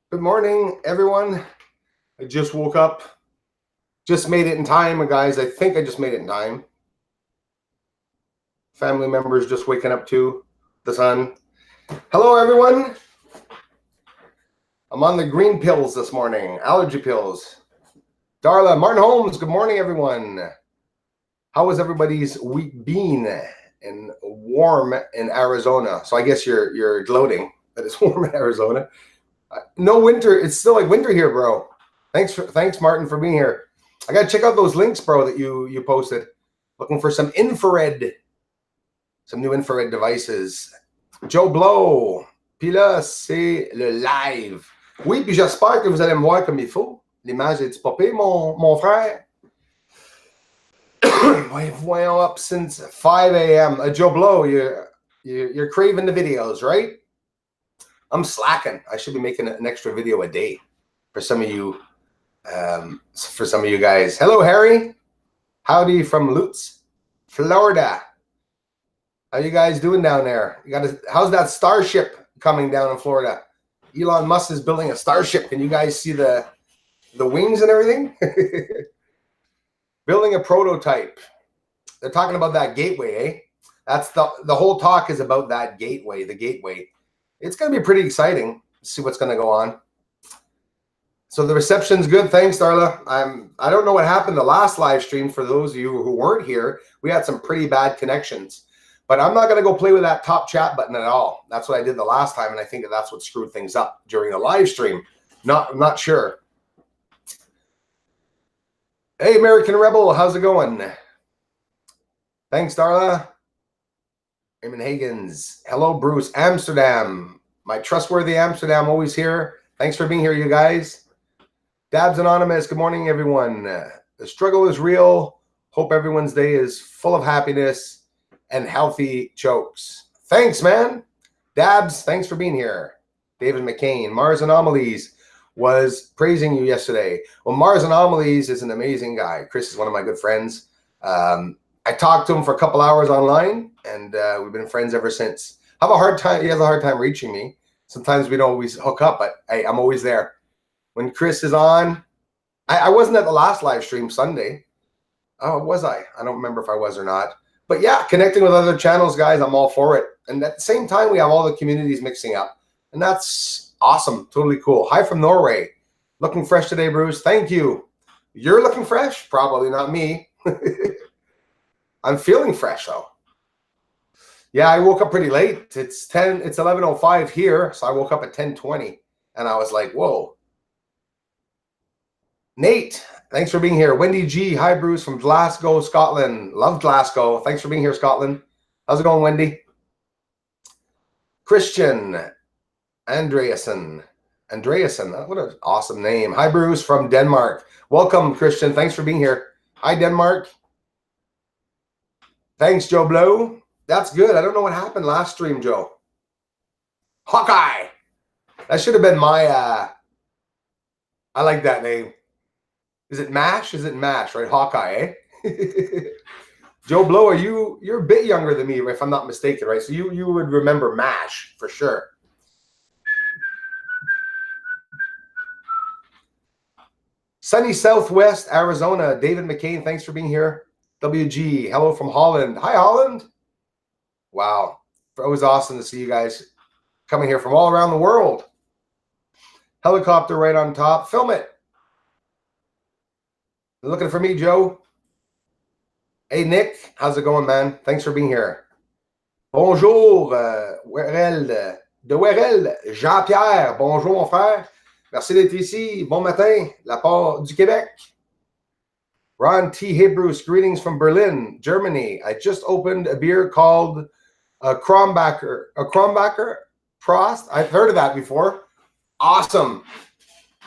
Good morning, everyone. I just woke up. Just made it in time, guys. I think I just made it in time. Family members just waking up too. The sun. Hello, everyone. I'm on the green pills this morning. Allergy pills. Darla, Martin Holmes, good morning, everyone. How was everybody's week been and warm in Arizona? So I guess you're gloating that it's warm in Arizona. No winter. It's still like winter here, bro. Thanks, Martin, for being here. I gotta check out those links, bro, that you posted. Looking for some new infrared devices. Joe Blow, puis là, c'est le live. Oui, puis j'espère que vous allez me voir comme il faut. L'image est-tu popée, mon frère? Voyons up since 5 a.m. Joe Blow, you're craving the videos, right? I'm slacking. I should be making an extra video a day for some of you. For some of you guys. Hello, Harry. Howdy from Lutz, Florida. How you guys doing down there? How's that starship coming down in Florida? Elon Musk is building a starship. Can you guys see the wings and everything? Building a prototype. They're talking about that gateway, eh? That's the whole talk is about that gateway, the gateway. It's going to be pretty exciting. Let's see what's going to go on. So the reception's good. Thanks, Darla. I don't know what happened the last live stream. For those of you who weren't here, we had some pretty bad connections. But I'm not going to go play with that top chat button at all. That's what I did the last time, and I think that's what screwed things up during the live stream. I'm not sure. Hey, American Rebel, how's it going? Thanks, Darla. Raymond Higgins. Hello, Bruce. Amsterdam. My trustworthy Amsterdam, always here. Thanks for being here, you guys. Dabs Anonymous, good morning, everyone. The struggle is real. Hope everyone's day is full of happiness and healthy chokes. Thanks, man. Dabs, thanks for being here. David McCain. Mars Anomalies was praising you yesterday. Well, Mars Anomalies is an amazing guy. Chris is one of my good friends. I talked to him for a couple hours online, and we've been friends ever since. He has a hard time reaching me. Sometimes we don't always hook up, but hey, I'm always there. When Chris is on, I wasn't at the last live stream Sunday. Oh, was I? I don't remember if I was or not. But yeah, connecting with other channels, guys, I'm all for it. And at the same time, we have all the communities mixing up. And that's awesome. Totally cool. Hi from Norway. Looking fresh today, Bruce. Thank you. You're looking fresh? Probably not me. I'm feeling fresh, though. Yeah, I woke up pretty late. It's 11:05 here, so I woke up at 10:20. And I was like, whoa. Nate, thanks for being here. Wendy G, hi Bruce from Glasgow, Scotland. Love Glasgow. Thanks for being here, Scotland. How's it going, Wendy? Christian Andreasen. What an awesome name. Hi, Bruce from Denmark. Welcome, Christian. Thanks for being here. Hi, Denmark. Thanks, Joe Blow. That's good. I don't know what happened last stream, Joe. Hawkeye. That should have been my, I like that name. Is it MASH? Is it MASH, right? Hawkeye, eh? Joe Blow, you're a bit younger than me, if I'm not mistaken, right? So you would remember MASH for sure. Sunny Southwest Arizona. David McCain, thanks for being here. WG, hello from Holland. Hi, Holland. Wow. Always awesome to see you guys coming here from all around the world. Helicopter right on top. Film it. You're looking for me, Joe? Hey, Nick. How's it going, man? Thanks for being here. Bonjour, de Werel, Jean-Pierre. Bonjour, mon frère. Merci d'être ici. Bon matin, la part du Québec. Ron T. Hebrews, greetings from Berlin, Germany. I just opened a beer called a Kronbacher. Prost. I've heard of that before. Awesome.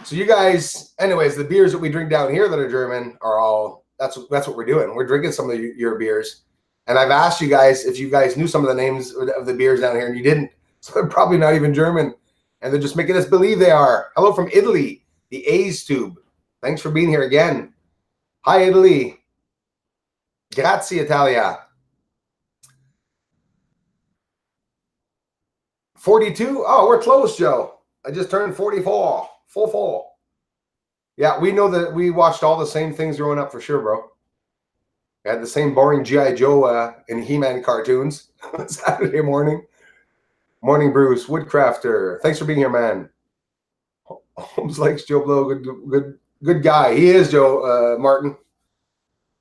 So you guys, anyways, the beers that we drink down here that are German are all, that's what we're doing. We're drinking some of your beers. And I've asked you guys if you guys knew some of the names of the beers down here, and you didn't. So they're probably not even German. And they're just making us believe they are. Hello from Italy, the A's Tube. Thanks for being here again. Hi, Italy. Grazie, Italia. 42? Oh, we're close, Joe. I just turned 44. Full. Yeah, we know that we watched all the same things growing up for sure, bro. We had the same boring G.I. Joe and He-Man cartoons Saturday morning. Morning, Bruce. Woodcrafter. Thanks for being here, man. Holmes likes Joe Blow. Good guy. He is, Joe Martin.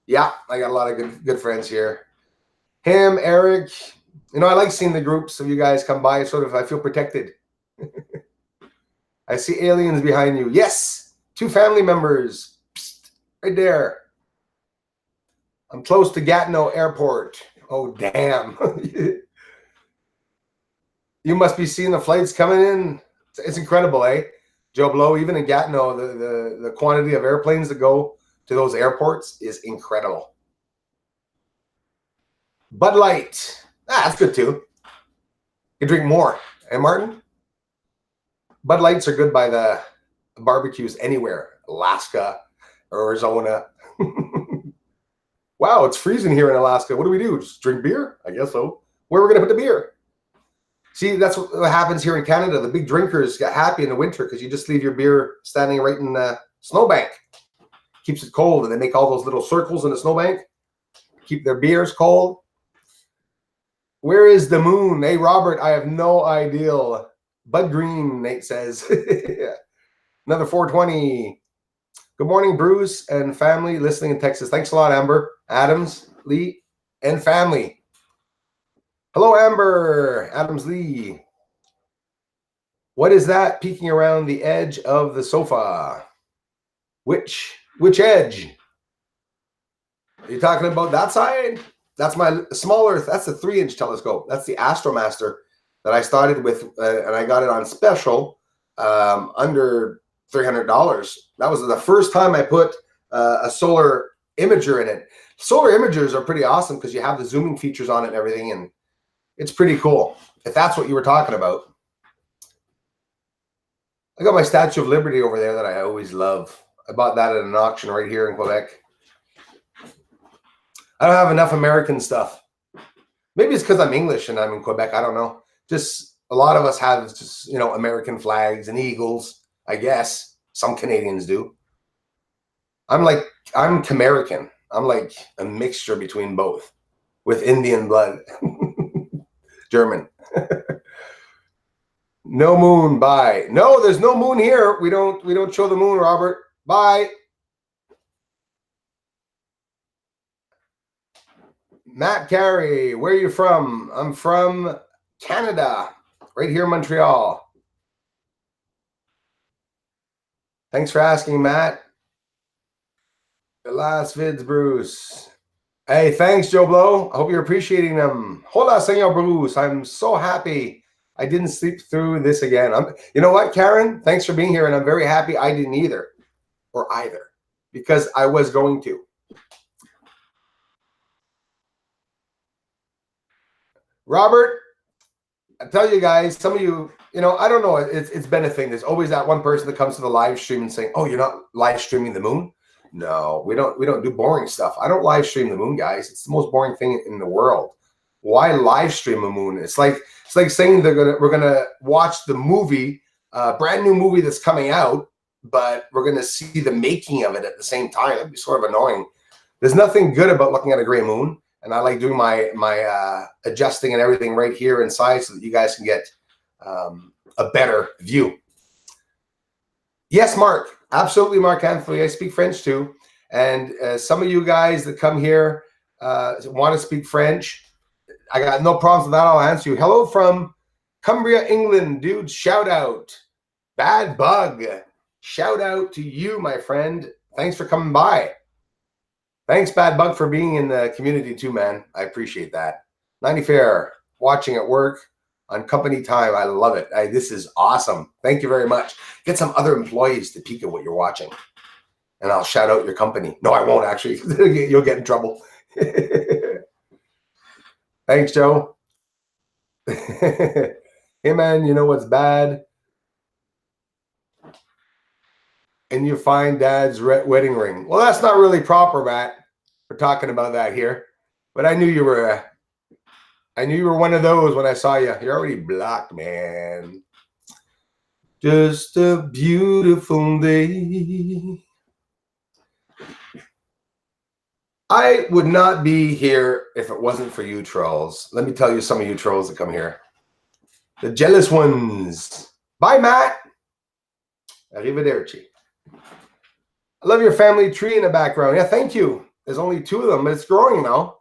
Yeah, I got a lot of good friends here. Him, Eric. You know, I like seeing the groups of you guys come by. Sort of, I feel protected. I see aliens behind you. Yes, 2 family members. Psst, right there. I'm close to Gatineau Airport. Oh, damn. You must be seeing the flights coming in. It's incredible, eh? Joe Blow, even in Gatineau, the quantity of airplanes that go to those airports is incredible. Bud Light. That's good too. You drink more. Eh, Martin? Bud Lights are good by the barbecues anywhere. Alaska, Arizona. Wow, it's freezing here in Alaska. What do we do? Just drink beer? I guess so. Where are we going to put the beer? See, that's what happens here in Canada. The big drinkers get happy in the winter because you just leave your beer standing right in the snowbank. Keeps it cold, and they make all those little circles in the snowbank. Keep their beers cold. Where is the moon? Hey, Robert, I have no idea. Bud Green, Nate says. Another 420. Good morning, Bruce and family listening in Texas. Thanks a lot, Amber, Adams, Lee, and family. Hello, Amber, Adams, Lee. What is that peeking around the edge of the sofa? Which edge? Are you talking about that side? That's my smaller, that's the 3-inch telescope. That's the Astromaster that I started with, and I got it on special under $300. That was the first time I put a solar imager in it. Solar imagers are pretty awesome because you have the zooming features on it and everything, and it's pretty cool, if that's what you were talking about. I got my Statue of Liberty over there that I always love. I bought that at an auction right here in Quebec. I don't have enough American stuff. Maybe it's because I'm English and I'm in Quebec. I don't know. Just a lot of us have just, you know, American flags and eagles, I guess. Some Canadians do. I'm Camerican. I'm like a mixture between both with Indian blood. German. No moon, bye. No, there's no moon here. We don't show the moon, Robert. Bye. Matt Carey, where are you from? I'm from Canada, right here in Montreal. Thanks for asking, Matt. The last vids, Bruce. Hey, thanks, Joe Blow. I hope you're appreciating them. Hola, Senor Bruce. I'm so happy I didn't sleep through this again. You know what, Karen? Thanks for being here, and I'm very happy I didn't either, or either, because I was going to. Robert, I tell you guys, some of you, you know, I don't know. It's been a thing. There's always that one person that comes to the live stream and saying, "Oh, you're not live streaming the moon?" No, we don't do boring stuff. I don't live stream the moon, guys. It's the most boring thing in the world. Why live stream a moon? It's like saying we're gonna watch the movie, brand new movie that's coming out, but we're gonna see the making of it at the same time. That'd be sort of annoying. There's nothing good about looking at a gray moon. And I like doing my adjusting and everything right here inside so that you guys can get a better view. Yes, Mark. Absolutely, Mark Anthony. I speak French too. And some of you guys that come here want to speak French. I got no problems with that. I'll answer you. Hello from Cumbria, England. Dude, shout out. Bad Bug. Shout out to you, my friend. Thanks for coming by. Thanks, Bad Bug, for being in the community too, man. I appreciate that. 90 Fair, watching at work on company time. I love it. This is awesome. Thank you very much. Get some other employees to peek at what you're watching, and I'll shout out your company. No, I won't, actually. You'll get in trouble. Thanks, Joe. Hey, man, you know what's bad? And you find Dad's wedding ring. Well, that's not really proper, Matt. We're talking about that here, but I knew you were one of those when I saw you. You're already blocked, man. Just a beautiful day. I would not be here if it wasn't for you trolls. Let me tell you some of you trolls that come here. The jealous ones. Bye, Matt. Arrivederci. I love your family tree in the background. Yeah, thank you. There's only 2 of them, but it's growing now.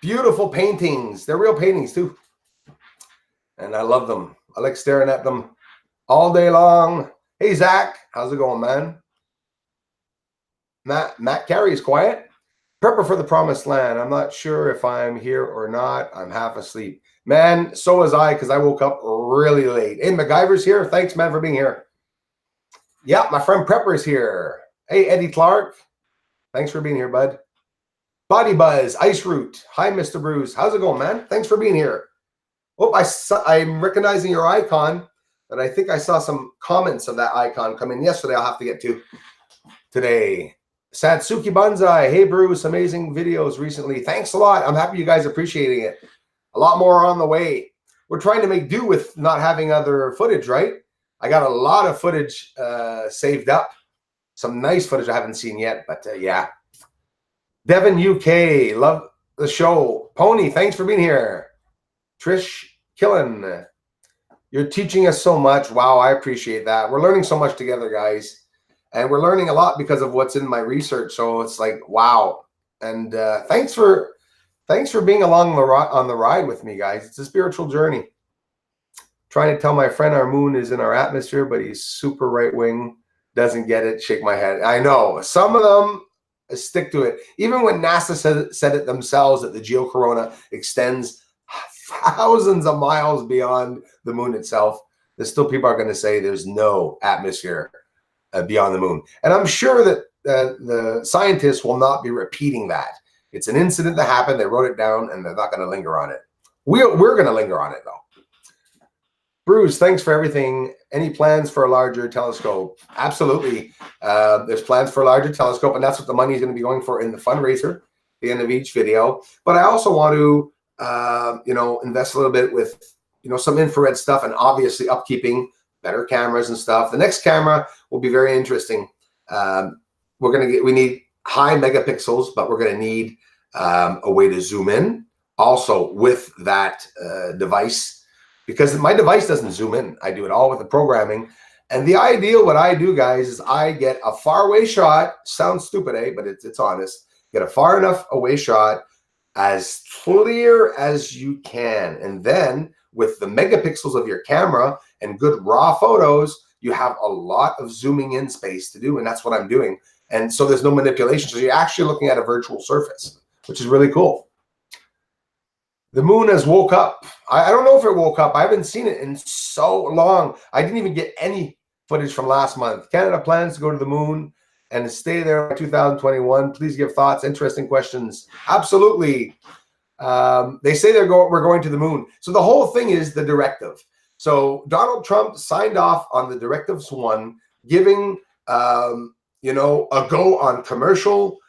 Beautiful paintings. They're real paintings, too. And I love them. I like staring at them all day long. Hey, Zach. How's it going, man? Matt Carey is quiet. Prepper for the promised land. I'm not sure if I'm here or not. I'm half asleep. Man, so was I, because I woke up really late. Hey, MacGyver's here. Thanks, man, for being here. Yeah, my friend Prepper's here. Hey, Eddie Clark. Thanks for being here, bud. Body Buzz, Ice Root. Hi, Mr. Bruce. How's it going, man? Thanks for being here. Oh, I'm recognizing your icon, and I think I saw some comments of that icon come in yesterday. I'll have to get to today. Satsuki Banzai. Hey, Bruce. Amazing videos recently. Thanks a lot. I'm happy you guys are appreciating it. A lot more on the way. We're trying to make do with not having other footage, right? I got a lot of footage saved up. Some nice footage I haven't seen yet, but yeah. Devin UK, love the show. Pony, thanks for being here. Trish Killen, you're teaching us so much. Wow, I appreciate that. We're learning so much together, guys. And we're learning a lot because of what's in my research. So it's like, wow. And thanks for being along on the ride with me, guys. It's a spiritual journey. Trying to tell my friend our moon is in our atmosphere, but he's super right wing. Doesn't get it. Shake my head. I know. Some of them stick to it. Even when NASA said it themselves that the geocorona extends thousands of miles beyond the moon itself, there's still people are going to say there's no atmosphere beyond the moon. And I'm sure that the scientists will not be repeating that. It's an incident that happened. They wrote it down, and they're not going to linger on it. We're going to linger on it, though. Bruce, thanks for everything. Any plans for a larger telescope? Absolutely. There's plans for a larger telescope, and that's what the money is going to be going for in the fundraiser at the end of each video. But I also want to, invest a little bit with, some infrared stuff, and obviously upkeeping better cameras and stuff. The next camera will be very interesting. We need high megapixels, but we're going to need a way to zoom in also with that device. Because my device doesn't zoom in. I do it all with the programming. And the ideal, what I do, guys, is I get a far away shot. Sounds stupid, eh? But it's honest. Get a far enough away shot, as clear as you can. And then with the megapixels of your camera and good raw photos, you have a lot of zooming in space to do. And that's what I'm doing. And so there's no manipulation. So you're actually looking at a virtual surface, which is really cool. The moon has woke up. I don't know if it woke up. I haven't seen it in so long. I didn't even get any footage from last month. Canada plans to go to the moon and stay there in 2021. Please give thoughts, interesting questions. Absolutely. They say we're going to the moon. So the whole thing is the directive. So Donald Trump signed off on the directives 1, giving a go on a commercial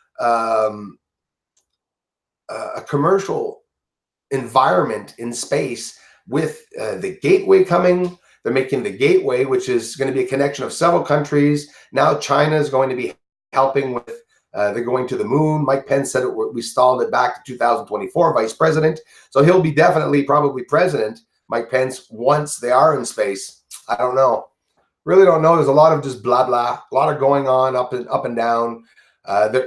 environment in space with the gateway coming. They're making the gateway, which is going to be a connection of several countries. Now China is going to be helping with, they're going to the moon. Mike Pence said we stalled it back to 2024, vice president. So he'll be probably president, Mike Pence, once they are in space. I don't know. Really don't know. There's a lot of just blah, blah, a lot of going on up and down.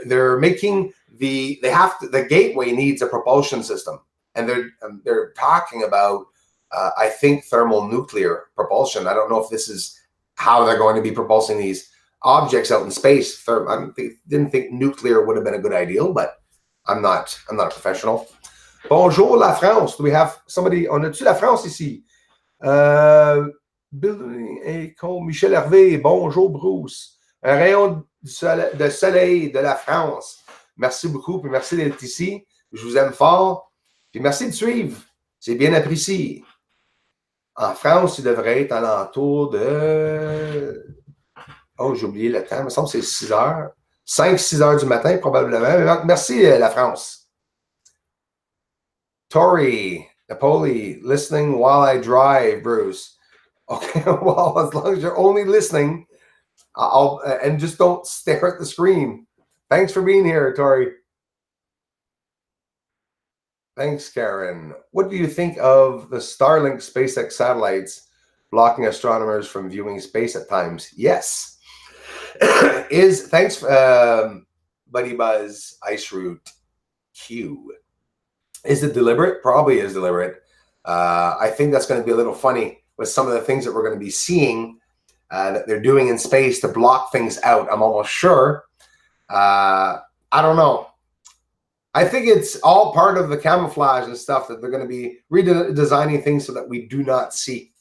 They're making the gateway needs a propulsion system. And they're talking about, I think, thermonuclear propulsion. I don't know if this is how they're going to be propulsing these objects out in space. Didn't think nuclear would have been a good idea, but I'm not a professional. Bonjour la France. Do we have somebody? On a-tu la France ici? Michel Hervé. Bonjour Bruce. Un rayon de soleil de la France. Merci beaucoup, puis merci d'être ici. Je vous aime fort. Puis merci de suivre. C'est bien apprécié. En France, il devrait être alentour de... Oh, j'ai oublié le temps. Il me semble que c'est 6 heures. 5-6 heures du matin, probablement. Merci, la France. Tori, Napoli, listening while I drive, Bruce. Okay, well, as long as you're only listening, I'll and just don't stare at the screen. Thanks for being here, Tori. Thanks, Karen. What do you think of the Starlink SpaceX satellites blocking astronomers from viewing space at times? Yes. Thanks, Buddy Buzz, Ice Root Q. Is it deliberate? Probably is deliberate. I think that's going to be a little funny with some of the things that we're going to be seeing that they're doing in space to block things out. I'm almost sure. I don't know. I think it's all part of the camouflage and stuff that they're going to be redesigning things so that we do not see.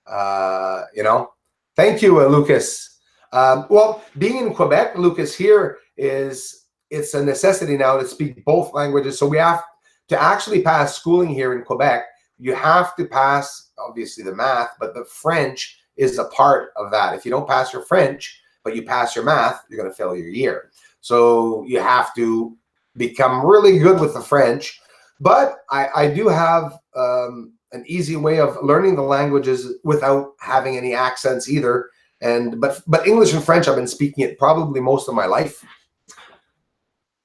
You know, thank you, Lucas. Well, being in Quebec, Lucas, here it's a necessity now to speak both languages. So we have to actually pass schooling here in Quebec. You have to pass, obviously, the math, but the French is a part of that. If you don't pass your French, but you pass your math, you're going to fail your year. So you have to become really good with the French. But I do have an easy way of learning the languages without having any accents either. But English and French, I've been speaking it probably most of my life.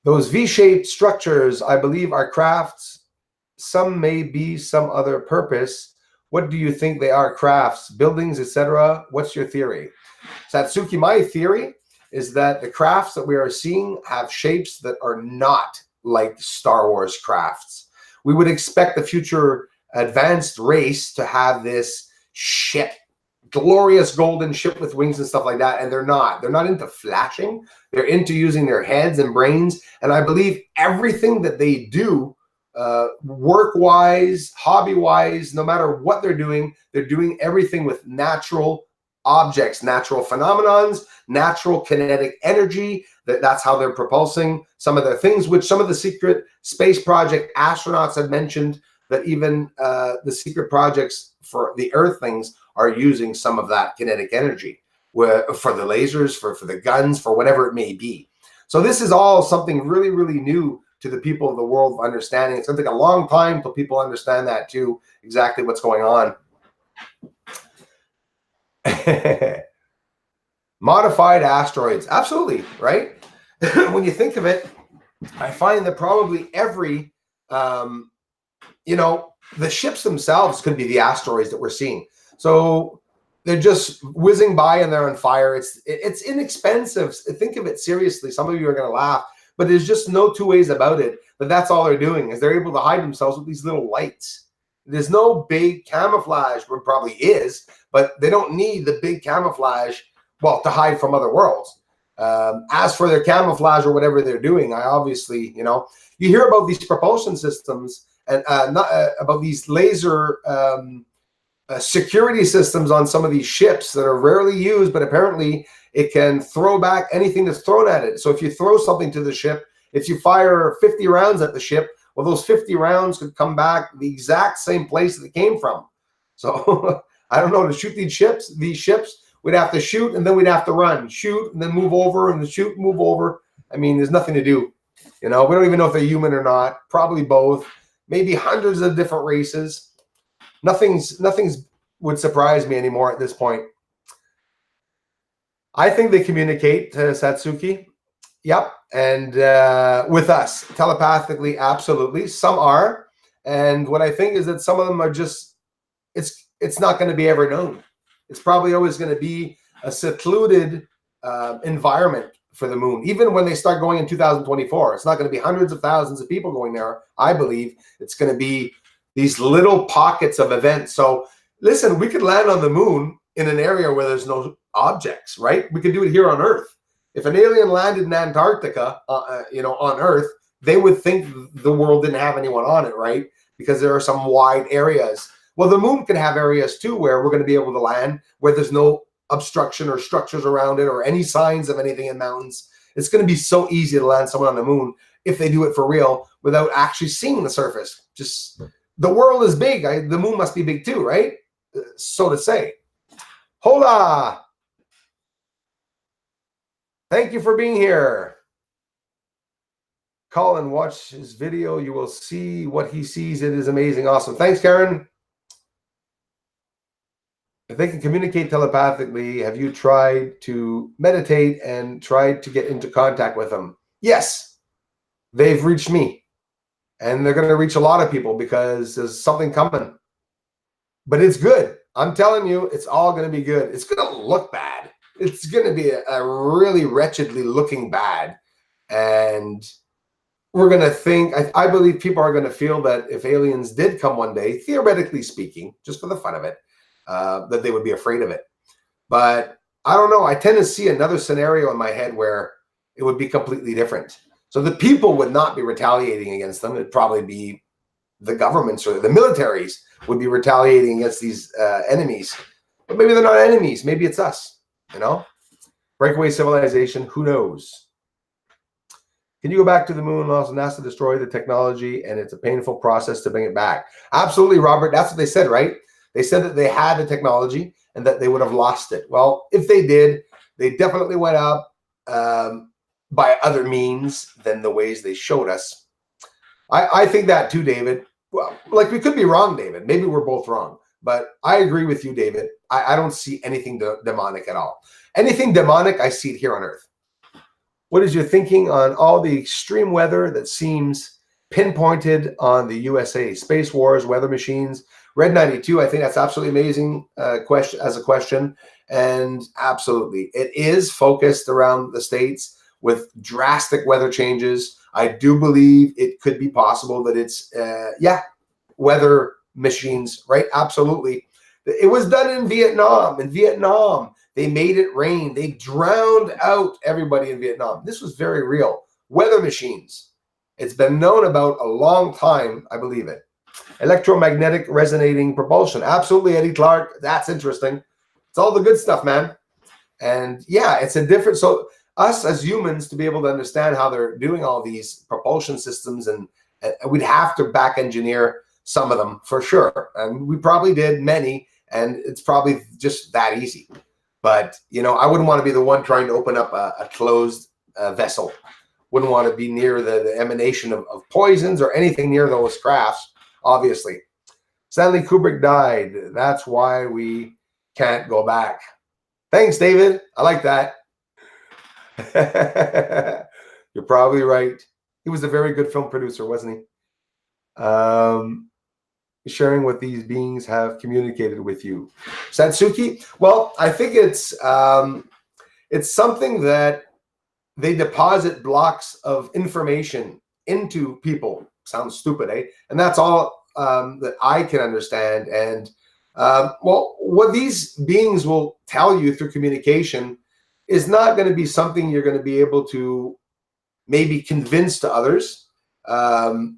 Those V-shaped structures, I believe, are crafts. Some may be some other purpose. What do you think they are? Crafts, buildings, etc. What's your theory? Satsuki, my theory is that the crafts that we are seeing have shapes that are not like Star Wars crafts. We would expect the future advanced race to have this ship, glorious golden ship with wings and stuff like that, and they're not. They're not into flashing. They're into using their heads and brains, and I believe everything that they do, work-wise, hobby-wise, no matter what they're doing everything with natural objects, natural phenomenons, natural kinetic energy. That's how they're propulsing some of their things, which some of the secret space project astronauts have mentioned that even the secret projects for the Earth things are using some of that kinetic energy for the lasers, for the guns, for whatever it may be. So this is all something really, really new to the people of the world of understanding. It's going to take a long time till people understand that too, exactly what's going on. Modified asteroids, absolutely, right? When you think of it, I find that probably every, you know, the ships themselves could be the asteroids that we're seeing. So they're just whizzing by and they're on fire. It's inexpensive. Think of it seriously. Some of you are going to laugh, but there's just no two ways about it. But that's all they're doing is they're able to hide themselves with these little lights. There's no big camouflage. There probably is, but they don't need the big camouflage, well, to hide from other worlds. As for their camouflage or whatever they're doing, I obviously, you know, you hear about these propulsion systems and about these laser security systems on some of these ships that are rarely used, but apparently it can throw back anything that's thrown at it. So if you throw something to the ship, if you fire 50 rounds at the ship, well, those 50 rounds could come back the exact same place that it came from. So I don't know, to shoot these ships, we'd have to shoot and then we'd have to run, shoot and then move over and shoot, move over. I mean, there's nothing to do. You know, we don't even know if they're human or not. Probably both. Maybe hundreds of different races. Nothing's would surprise me anymore at this point. I think they communicate, Satsuki. Yep. And with us telepathically, absolutely. Some are. And what I think is that some of them are just, it's not going to be ever known. It's probably always going to be a secluded environment for the moon. Even when they start going in 2024, it's not going to be hundreds of thousands of people going there. I believe it's going to be these little pockets of events. So listen, we could land on the moon in an area where there's no objects, right? We could do it here on Earth. If an alien landed in Antarctica, you know, on Earth, they would think the world didn't have anyone on it, right? Because there are some wide areas. Well, the moon can have areas too where we're going to be able to land where there's no obstruction or structures around it or any signs of anything in mountains. It's going to be so easy to land someone on the moon if they do it for real without actually seeing the surface. Just the world is big. The moon must be big too, right? So to say. Hola! Thank you for being here. Call and watch his video. You will see what he sees. It is amazing. Awesome. Thanks, Karen. If they can communicate telepathically, have you tried to meditate and tried to get into contact with them? Yes, they've reached me. And they're going to reach a lot of people because there's something coming. But it's good. I'm telling you, it's all going to be good. It's going to look bad. It's going to be a really wretchedly looking bad. And we're going to think, I believe people are going to feel that if aliens did come one day, theoretically speaking, just for the fun of it, that they would be afraid of it. But I don't know. I tend to see another scenario in my head where it would be completely different. So the people would not be retaliating against them. It'd probably be the governments or the militaries would be retaliating against these enemies. But maybe they're not enemies. Maybe it's us, you know? Breakaway civilization, who knows? Can you go back to the moon? Also, NASA destroyed the technology, and it's a painful process to bring it back. Absolutely, Robert. That's what they said, right? They said that they had the technology and that they would have lost it. Well, if they did, they definitely went up by other means than the ways they showed us. I think that too, David. Well, like, we could be wrong, David. Maybe we're both wrong. But I agree with you, David. I don't see anything demonic at all. Anything demonic, I see it here on Earth. What is your thinking on all the extreme weather that seems pinpointed on the USA? Space wars, weather machines. Red 92, I think that's absolutely amazing question. And absolutely, it is focused around the States with drastic weather changes. I do believe it could be possible that it's, weather machines, right? Absolutely. It was done in Vietnam. In Vietnam, they made it rain. They drowned out everybody in Vietnam. This was very real. Weather machines. It's been known about a long time. I believe it. Electromagnetic resonating propulsion. Absolutely, Eddie Clark. That's interesting. It's all the good stuff, man. And yeah, it's a different. So us as humans, to be able to understand how they're doing all these propulsion systems, and we'd have to back engineer some of them for sure. And we probably did many, and it's probably just that easy. But, you know, I wouldn't want to be the one trying to open up a closed vessel. Wouldn't want to be near the emanation of poisons or anything near those crafts, obviously. Stanley Kubrick died. That's why we can't go back. Thanks, David. I like that. You're probably right. He was a very good film producer, wasn't he? Sharing what these beings have communicated with you. Satsuki? Well, I think it's something that they deposit blocks of information into people. Sounds stupid, eh? And that's all that I can understand. And well, what these beings will tell you through communication is not going to be something you're going to be able to maybe convince to others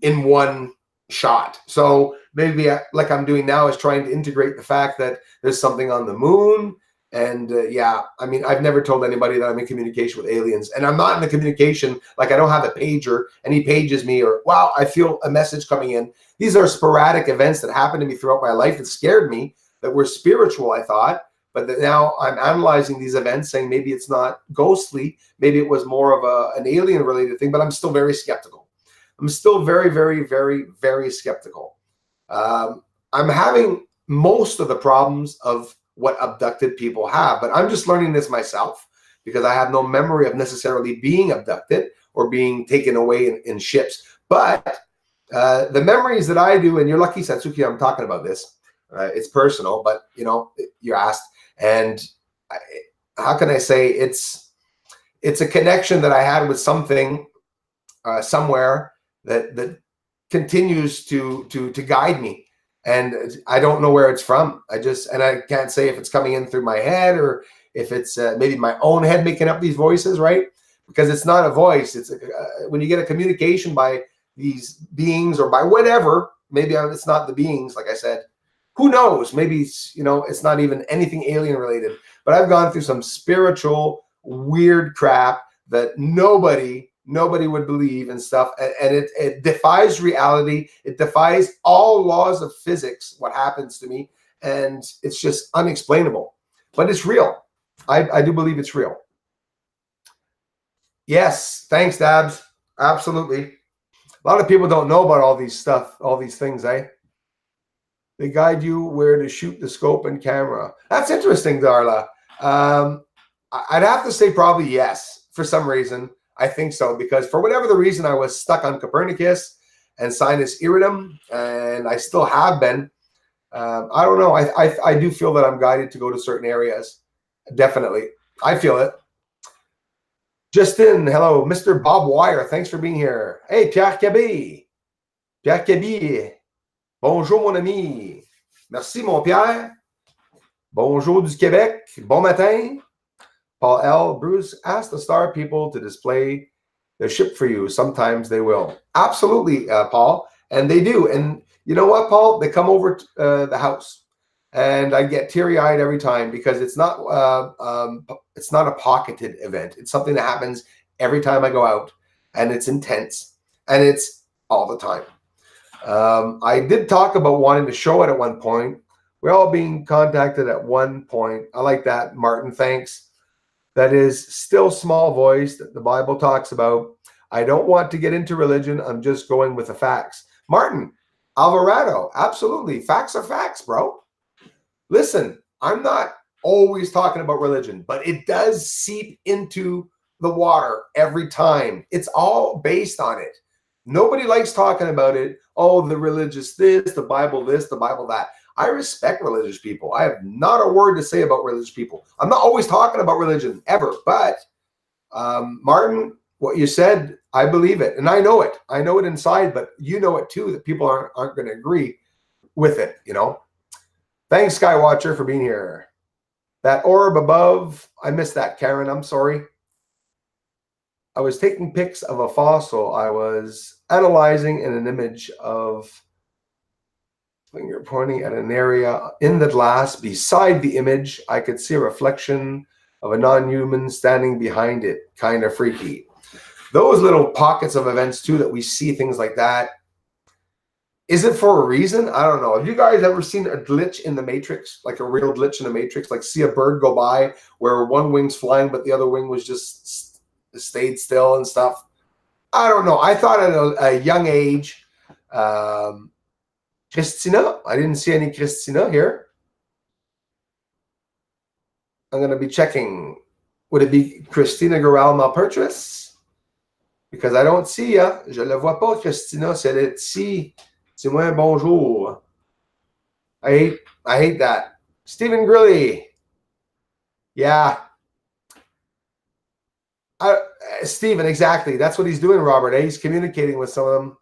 in one shot. So maybe like I'm doing now is trying to integrate the fact that there's something on the moon. And yeah, I mean, I've never told anybody that I'm in communication with aliens, and I'm not in the communication, like I don't have a pager and he pages me, or wow, I feel a message coming in. These are sporadic events that happened to me throughout my life. It scared me that were spiritual, I thought, but that now I'm analyzing these events saying maybe it's not ghostly, maybe it was more of an alien related thing, but I'm still very skeptical. I'm still very, very, very, very skeptical. I'm having most of the problems of what abducted people have, but I'm just learning this myself because I have no memory of necessarily being abducted or being taken away in ships. But the memories that I do, and you're lucky, Satsuki, I'm talking about this. It's personal, but you know, you asked, and how can I say it's a connection that I had with something somewhere that continues to guide me. And I don't know where it's from. And I can't say if it's coming in through my head or if it's maybe my own head making up these voices, right? Because it's not a voice. It's when you get a communication by these beings or by whatever, maybe it's not the beings, like I said. Who knows? Maybe it's, you know, it's not even anything alien related. But I've gone through some spiritual, weird crap that nobody would believe and stuff, and it defies reality. It defies all laws of physics, what happens to me, and it's just unexplainable. But it's real. I do believe it's real. Yes, thanks, Dabs. Absolutely. A lot of people don't know about all these things, eh? They guide you where to shoot the scope and camera. That's interesting, Darla. I'd have to say probably yes, for some reason. I think so, because for whatever the reason, I was stuck on Copernicus and sinus iridum, and I still have been. I don't know. I do feel that I'm guided to go to certain areas. Definitely. I feel it. Justin, hello. Mr. Bob Wire, thanks for being here. Hey, Pierre Cabé. Pierre Cabé. Bonjour, mon ami. Merci, mon Pierre. Bonjour du Québec. Bon matin. Paul L. Bruce, ask the star people to display their ship for you. Sometimes they will. Absolutely, Paul. And they do. And you know what, Paul? They come over to the house. And I get teary-eyed every time, because it's not a pocketed event. It's something that happens every time I go out. And it's intense. And it's all the time. I did talk about wanting to show it at one point. We're all being contacted at one point. I like that, Martin. Thanks. That is still small voice that the Bible talks about. I don't want to get into religion. I'm just going with the facts. Martin, Alvarado, absolutely. Facts are facts, bro. Listen, I'm not always talking about religion, but it does seep into the water every time. It's all based on it. Nobody likes talking about it. Oh, the religious this, the Bible that. I respect religious people. I have not a word to say about religious people. I'm not always talking about religion, ever. But, Martin, what you said, I believe it. And I know it. I know it inside, but you know it too, that people aren't going to agree with it, you know. Thanks, Skywatcher, for being here. That orb above, I missed that, Karen. I'm sorry. I was taking pics of a fossil. I was analyzing in an image of finger pointing at an area in the glass beside the image. I could see a reflection of a non-human standing behind it. Kind of freaky. Those little pockets of events too, that we see things like that. Is it for a reason? I don't know. Have you guys ever seen a glitch in the Matrix? Like a real glitch in the Matrix? Like see a bird go by where one wing's flying, but the other wing was just stayed still and stuff. I don't know. I thought at a young age, Christina, I didn't see any Christina here. I'm going to be checking. Would it be Christina Goral Malpertris? Because I don't see ya. Je le vois pas, Christina. Si elle est ici, c'est moi bonjour. I hate that. Stephen Grilly. Yeah. Stephen, exactly. That's what he's doing, Robert. He's communicating with some of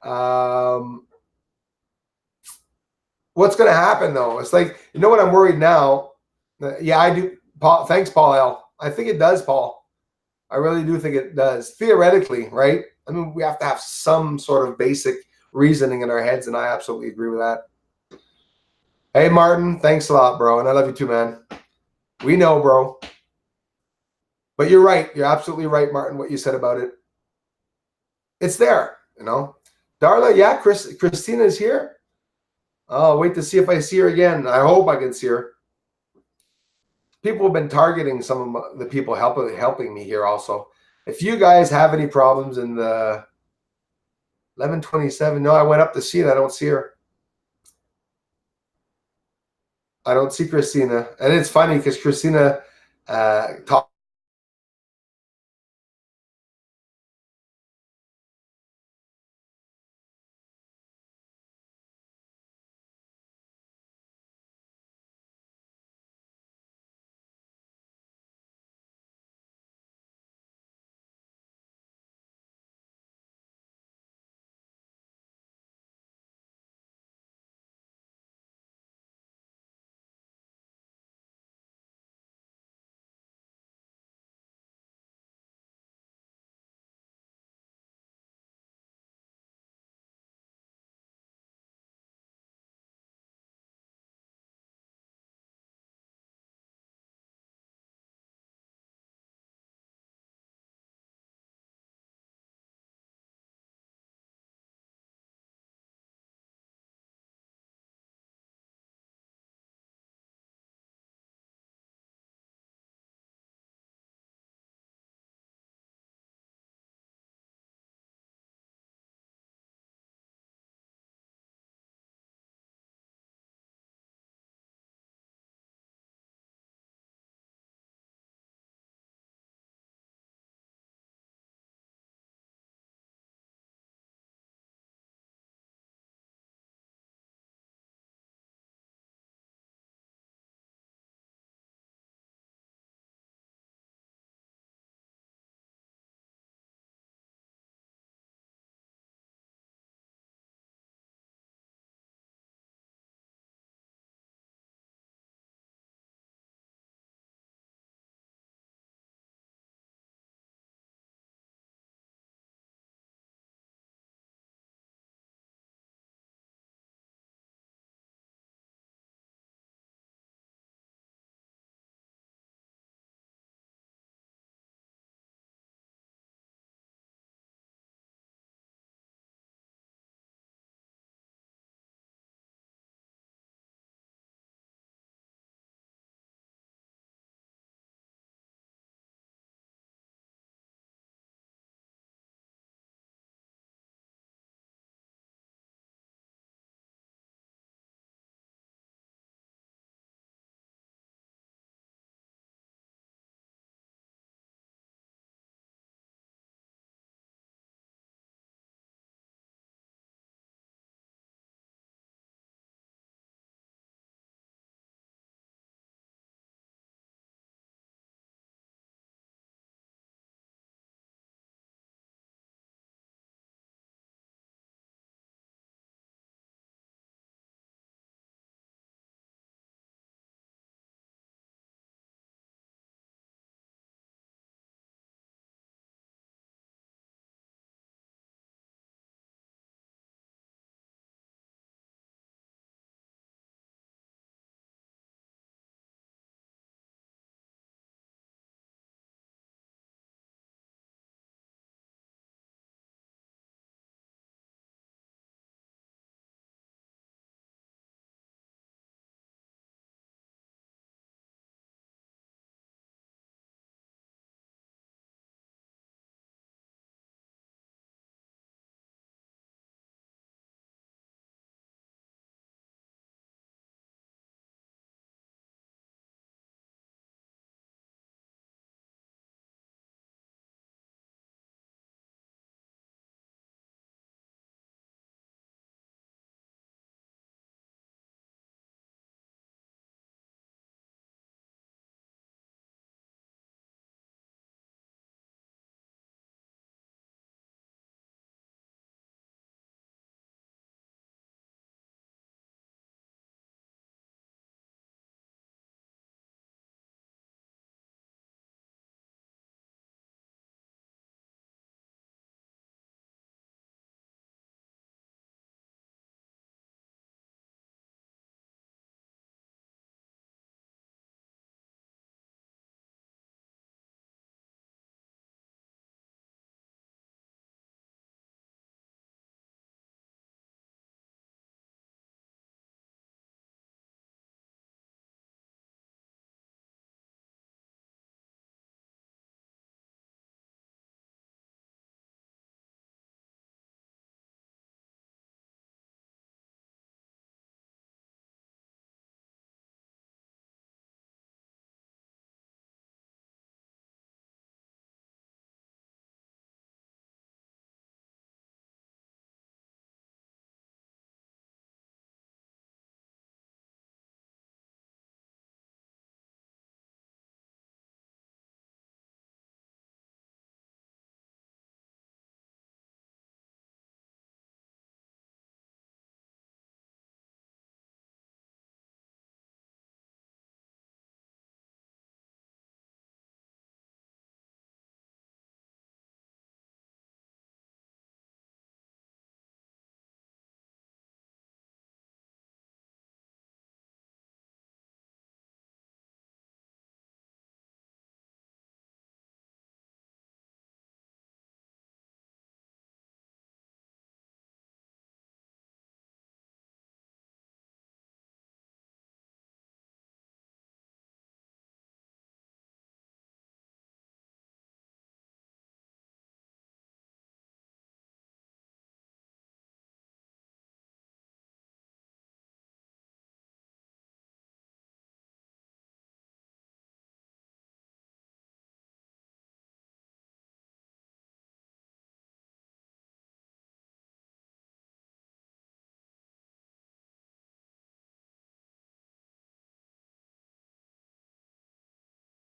them. What's going to happen, though? It's like, you know what, I'm worried now. Yeah, I do. Paul, thanks, Paul L. I think it does, Paul. I really do think it does. Theoretically, right? I mean, we have to have some sort of basic reasoning in our heads, and I absolutely agree with that. Hey, Martin, thanks a lot, bro. And I love you too, man. We know, bro. But you're right. You're absolutely right, Martin, what you said about it. It's there, you know. Darla, yeah, Christina is here. I'll wait to see if I see her again. I hope I can see her. People have been targeting some of the people helping me here also. If you guys have any problems in the 1127, no, I went up to see it. I don't see her. I don't see Christina. And it's funny because Christina talked